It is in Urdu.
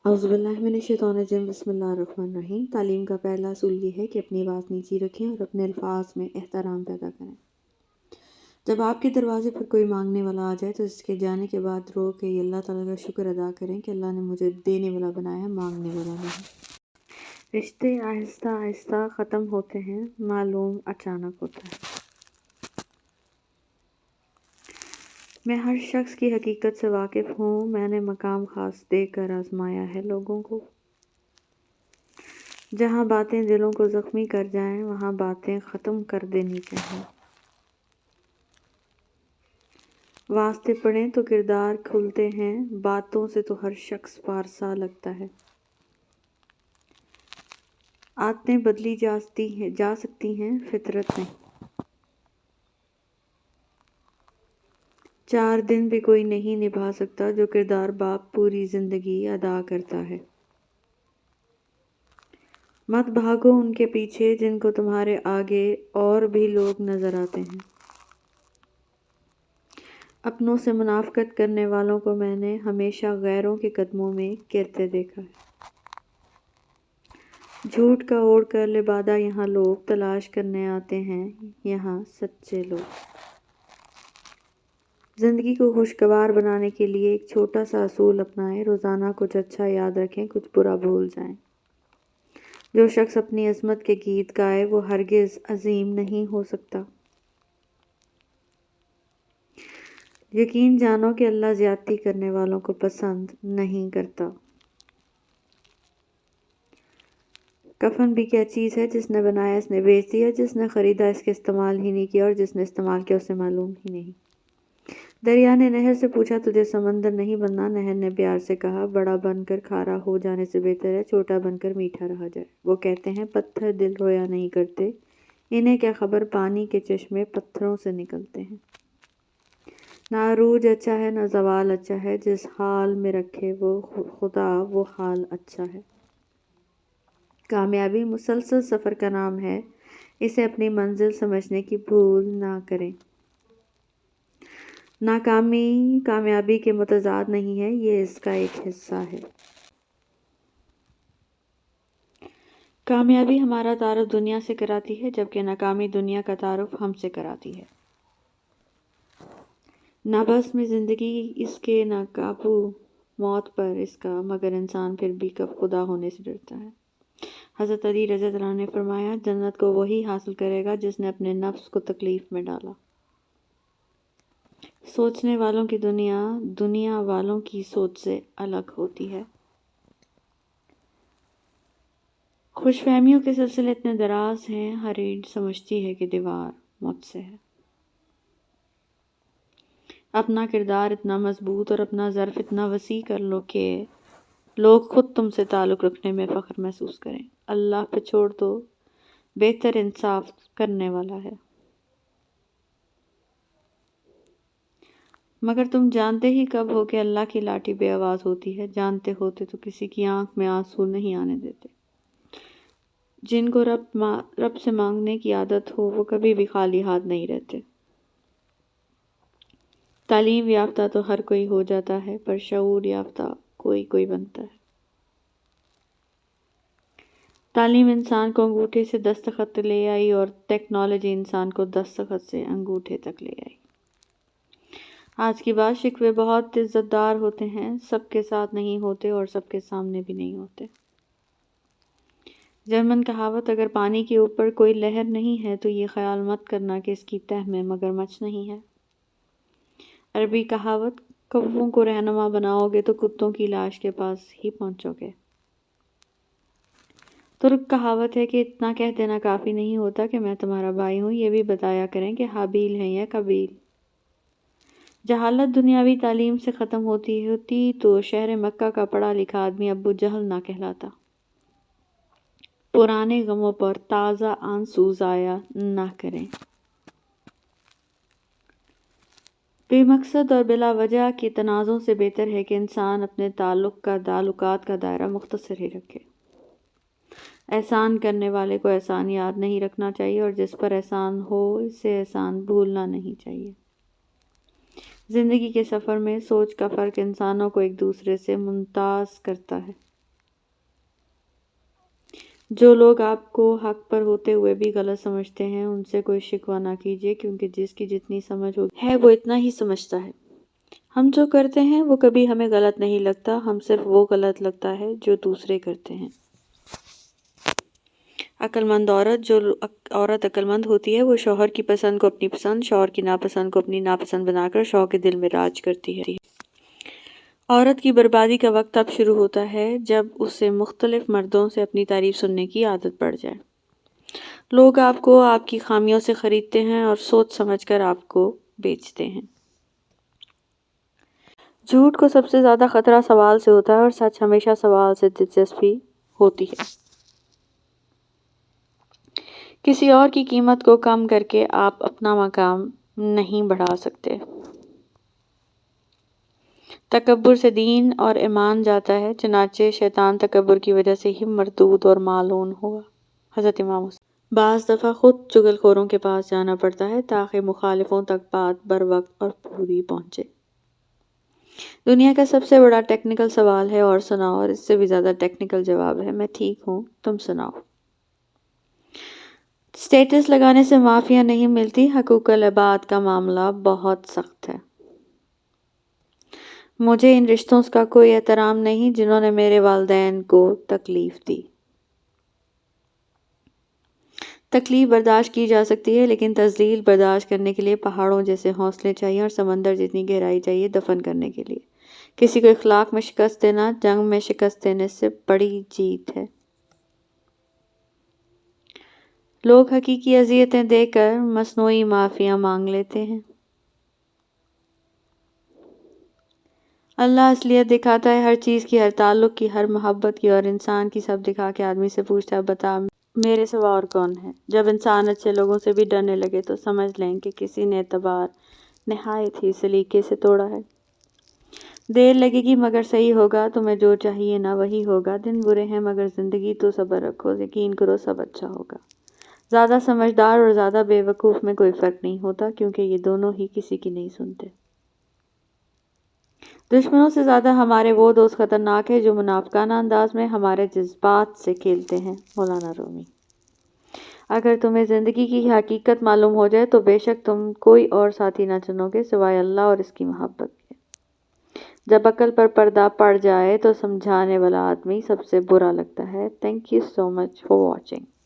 اعوذ باللہ من الشیطان الرجیم بسم اللہ الرحمن الرحیم۔ تعلیم کا پہلا اصول یہ ہے کہ اپنی آواز نیچی رکھیں اور اپنے الفاظ میں احترام پیدا کریں۔ جب آپ کے دروازے پر کوئی مانگنے والا آ جائے تو اس کے جانے کے بعد رو کے اللہ تعالیٰ کا شکر ادا کریں کہ اللہ نے مجھے دینے والا بنایا، مانگنے والا نہیں۔ رشتے آہستہ آہستہ ختم ہوتے ہیں، معلوم اچانک ہوتا ہے۔ میں ہر شخص کی حقیقت سے واقف ہوں، میں نے مقام خاص دے کر آزمایا ہے لوگوں کو۔ جہاں باتیں دلوں کو زخمی کر جائیں وہاں باتیں ختم کر دینی چاہیے۔ واسطے پڑھیں تو کردار کھلتے ہیں، باتوں سے تو ہر شخص پارسا لگتا ہے۔ عادتیں بدلی جا سکتی ہیں، فطرت نہیں۔ 4 دن بھی کوئی نہیں نبھا سکتا جو کردار باپ پوری زندگی ادا کرتا ہے۔ مت بھاگو ان کے پیچھے جن کو تمہارے آگے اور بھی لوگ نظر آتے ہیں۔ اپنوں سے منافقت کرنے والوں کو میں نے ہمیشہ غیروں کے قدموں میں گرتے دیکھا ہے۔ جھوٹ کا اوڑھ کر لبادہ یہاں لوگ تلاش کرنے آتے ہیں، یہاں سچے لوگ۔ زندگی کو خوشگوار بنانے کے لیے ایک چھوٹا سا اصول اپنائیں، روزانہ کچھ اچھا یاد رکھیں، کچھ برا بھول جائیں۔ جو شخص اپنی عظمت کے گیت گائے وہ ہرگز عظیم نہیں ہو سکتا۔ یقین جانو کہ اللہ زیادتی کرنے والوں کو پسند نہیں کرتا۔ کفن بھی کیا چیز ہے، جس نے بنایا اس نے بیچ دیا، جس نے خریدا اس کے استعمال ہی نہیں کیا اور جس نے استعمال کیا اسے معلوم ہی نہیں۔ دریا نے نہر سے پوچھا تجھے سمندر نہیں بننا، نہر نے پیار سے کہا بڑا بن کر کھارا ہو جانے سے بہتر ہے چھوٹا بن کر میٹھا رہا جائے۔ وہ کہتے ہیں پتھر دل رویا نہیں کرتے، انہیں کیا خبر پانی کے چشمے پتھروں سے نکلتے ہیں۔ نہ عروج اچھا ہے نہ زوال اچھا ہے، جس حال میں رکھے وہ خدا وہ حال اچھا ہے۔ کامیابی مسلسل سفر کا نام ہے، اسے اپنی منزل سمجھنے کی بھول نہ کریں۔ ناکامی کامیابی کے متضاد نہیں ہے، یہ اس کا ایک حصہ ہے۔ کامیابی ہمارا تعارف دنیا سے کراتی ہے جبکہ ناکامی دنیا کا تعارف ہم سے کراتی ہے۔ نہ بس میں زندگی اس کے نہ قابو موت پر اس کا، مگر انسان پھر بھی کب خدا ہونے سے ڈرتا ہے۔ حضرت علی رضی اللہ عنہ نے فرمایا جنت کو وہی حاصل کرے گا جس نے اپنے نفس کو تکلیف میں ڈالا۔ سوچنے والوں کی دنیا دنیا والوں کی سوچ سے الگ ہوتی ہے۔ خوش فہمیوں کے سلسلے اتنے دراز ہیں، ہر اینٹ سمجھتی ہے کہ دیوار مجھ سے ہے۔ اپنا کردار اتنا مضبوط اور اپنا ظرف اتنا وسیع کر لو کہ لوگ خود تم سے تعلق رکھنے میں فخر محسوس کریں۔ اللہ پہ چھوڑ دو، بہتر انصاف کرنے والا ہے۔ مگر تم جانتے ہی کب ہو کہ اللہ کی لاٹھی بے آواز ہوتی ہے، جانتے ہوتے تو کسی کی آنکھ میں آنسو نہیں آنے دیتے۔ جن کو رب سے مانگنے کی عادت ہو وہ کبھی بھی خالی ہاتھ نہیں رہتے۔ تعلیم یافتہ تو ہر کوئی ہو جاتا ہے، پر شعور یافتہ کوئی بنتا ہے۔ تعلیم انسان کو انگوٹھے سے دستخط لے آئی اور ٹیکنالوجی انسان کو دستخط سے انگوٹھے تک لے آئی۔ آج کی بات شکوے بہت عزت دار ہوتے ہیں، سب کے ساتھ نہیں ہوتے اور سب کے سامنے بھی نہیں ہوتے۔ جرمن کہاوت اگر پانی کے اوپر کوئی لہر نہیں ہے تو یہ خیال مت کرنا کہ اس کی تہ میں مگرمچھ نہیں ہے۔ عربی کہاوت کوّوں کو رہنما بناؤ گے تو کتوں کی لاش کے پاس ہی پہنچو گے۔ ترک کہاوت ہے کہ اتنا کہہ دینا کافی نہیں ہوتا کہ میں تمہارا بھائی ہوں، یہ بھی بتایا کریں کہ حابیل ہیں یا قابیل۔ جہالت دنیاوی تعلیم سے ختم ہوتی تو شہر مکہ کا پڑھا لکھا آدمی ابو جہل نہ کہلاتا۔ پرانے غموں پر تازہ آنسو ضائع نہ کریں۔ بے مقصد اور بلا وجہ کے تنازعوں سے بہتر ہے کہ انسان اپنے تعلقات کا دائرہ مختصر ہی رکھے۔ احسان کرنے والے کو احسان یاد نہیں رکھنا چاہیے اور جس پر احسان ہو اسے احسان بھولنا نہیں چاہیے۔ زندگی کے سفر میں سوچ کا فرق انسانوں کو ایک دوسرے سے ممتاز کرتا ہے۔ جو لوگ آپ کو حق پر ہوتے ہوئے بھی غلط سمجھتے ہیں ان سے کوئی شکوہ نہ کیجیے، کیونکہ جس کی جتنی سمجھ ہے وہ اتنا ہی سمجھتا ہے۔ ہم جو کرتے ہیں وہ کبھی ہمیں غلط نہیں لگتا، ہم صرف وہ غلط لگتا ہے جو دوسرے کرتے ہیں۔ عقل مند عورت، جو عورت عقل مند ہوتی ہے وہ شوہر کی پسند کو اپنی پسند، شوہر کی ناپسند کو اپنی ناپسند بنا کر شوہر کے دل میں راج کرتی ہے۔ عورت کی بربادی کا وقت تب شروع ہوتا ہے جب اسے مختلف مردوں سے اپنی تعریف سننے کی عادت پڑ جائے۔ لوگ آپ کو آپ کی خامیوں سے خریدتے ہیں اور سوچ سمجھ کر آپ کو بیچتے ہیں۔ جھوٹ کو سب سے زیادہ خطرہ سوال سے ہوتا ہے اور سچ ہمیشہ سوال سے دلچسپی ہوتی ہے۔ کسی اور کی قیمت کو کم کر کے آپ اپنا مقام نہیں بڑھا سکتے۔ تکبر سے دین اور ایمان جاتا ہے، چنانچہ شیطان تکبر کی وجہ سے ہی مردود اور مالعون ہوا۔ حضرت امام حسین۔ بعض دفعہ خود چغل خوروں کے پاس جانا پڑتا ہے تاکہ مخالفوں تک بات بر وقت اور پوری پہنچے۔ دنیا کا سب سے بڑا ٹیکنیکل سوال ہے اور سناؤ، اور اس سے بھی زیادہ ٹیکنیکل جواب ہے میں ٹھیک ہوں، تم سناؤ۔ سٹیٹس لگانے سے معافیاں نہیں ملتی، حقوق العباد کا معاملہ بہت سخت ہے۔ مجھے ان رشتوں کا کوئی احترام نہیں جنہوں نے میرے والدین کو تکلیف دی۔ تکلیف برداشت کی جا سکتی ہے، لیکن تذلیل برداشت کرنے کے لیے پہاڑوں جیسے حوصلے چاہیے اور سمندر جتنی گہرائی چاہیے دفن کرنے کے لیے۔ کسی کو اخلاق میں شکست دینا جنگ میں شکست دینے سے بڑی جیت ہے۔ لوگ حقیقی اذیتیں دے کر مصنوعی معافیاں مانگ لیتے ہیں۔ اللہ اصلیت دکھاتا ہے ہر چیز کی، ہر تعلق کی، ہر محبت کی، اور انسان کی سب دکھا کے آدمی سے پوچھتا ہے بتا میرے سوا اور کون ہے۔ جب انسان اچھے لوگوں سے بھی ڈرنے لگے تو سمجھ لیں کہ کسی نے اعتبار نہایت ہی سلیقے سے توڑا ہے۔ دیر لگے گی مگر صحیح ہوگا، تمہیں جو چاہیے نہ وہی ہوگا، دن برے ہیں مگر زندگی تو صبر رکھو، یقین کرو سب اچھا ہوگا۔ زیادہ سمجھدار اور زیادہ بے وقوف میں کوئی فرق نہیں ہوتا، کیونکہ یہ دونوں ہی کسی کی نہیں سنتے۔ دشمنوں سے زیادہ ہمارے وہ دوست خطرناک ہیں جو منافقانہ انداز میں ہمارے جذبات سے کھیلتے ہیں۔ مولانا رومی۔ اگر تمہیں زندگی کی حقیقت معلوم ہو جائے تو بے شک تم کوئی اور ساتھی نہ چنو گے سوائے اللہ اور اس کی محبت کے۔ جب عقل پر پردہ پڑ جائے تو سمجھانے والا آدمی سب سے برا لگتا ہے۔ Thank you so much for watching.